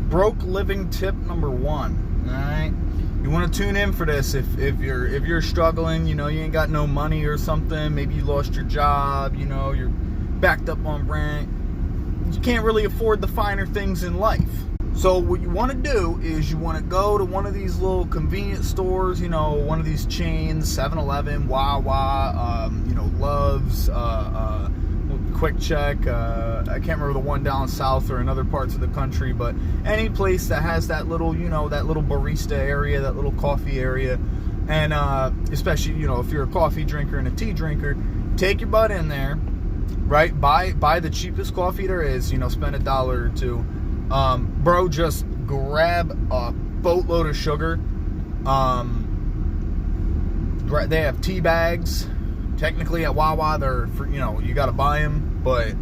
broke living tip number 1. All right, you want to tune in for this if you're struggling. You ain't got no money or something. Maybe you lost your job. You're backed up on rent. You can't really afford the finer things in life. So what you want to do is you want to go to one of these little convenience stores, one of these chains, 7-Eleven, Wawa, Love's, Quick Check. I can't remember the one down south or in other parts of the country, but any place that has that little, that little barista area, that little coffee area, and especially, if you're a coffee drinker and a tea drinker, take your butt in there, right? Buy the cheapest coffee there is, spend $1 or $2. Bro, just grab a boatload of sugar. They have tea bags. Technically at Wawa, they're for, you gotta buy them, but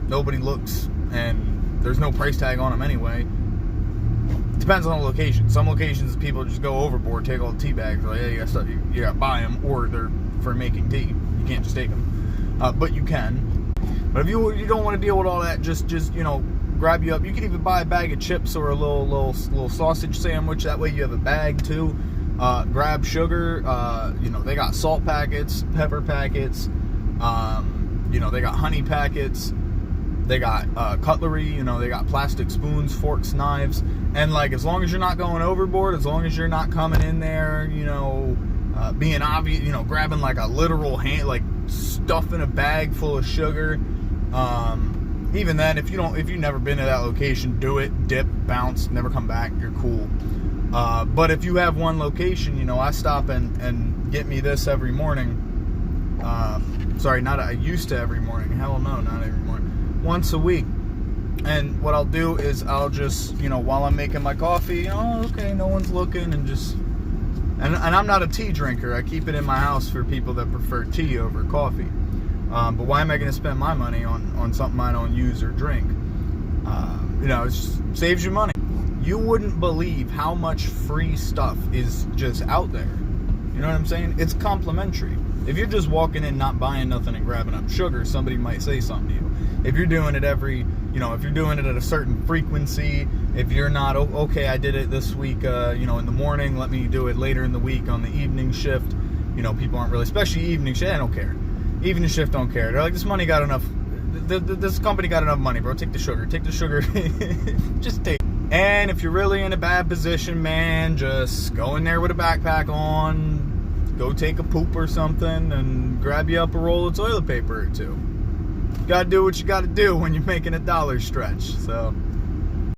nobody looks, and there's no price tag on them anyway. Depends on the location. Some locations, people just go overboard, take all the tea bags. Like, yeah, you gotta buy them, or they're for making tea. You can't just take them, but you can. But if you don't want to deal with all that, just grab you up. You can even buy a bag of chips or a little sausage sandwich. That way you have a bag too. Grab sugar. They got salt packets, pepper packets. They got honey packets. They got cutlery. They got plastic spoons, forks, knives. And as long as you're not going overboard, as long as you're not coming in there, being obvious, grabbing a literal hand, stuffing a bag full of sugar. Even then, if you've never been to that location, do it, dip, bounce, never come back, you're cool. But if you have one location, I stop and get me this every morning. I used to every morning. Hell no, not every morning. Once a week. And what I'll do is I'll just, while I'm making my coffee, okay, no one's looking, and just... And I'm not a tea drinker. I keep it in my house for people that prefer tea over coffee. But why am I going to spend my money on something I don't use or drink? It just saves you money. You wouldn't believe how much free stuff is just out there. You know what I'm saying? It's complimentary. If you're just walking in, not buying nothing and grabbing up sugar, somebody might say something to you. If you're doing it if you're doing it at a certain frequency, if you're not, okay, I did it this week, in the morning, let me do it later in the week on the evening shift. People aren't really, especially evening shift, I don't care. Evening shift don't care. They're like, this money got enough. This company got enough money, bro. Take the sugar. Just take it. And if you're really in a bad position, man, just go in there with a backpack on, go take a poop or something, and grab you up a roll of toilet paper or two. You gotta do what you gotta do when you're making $1 stretch. So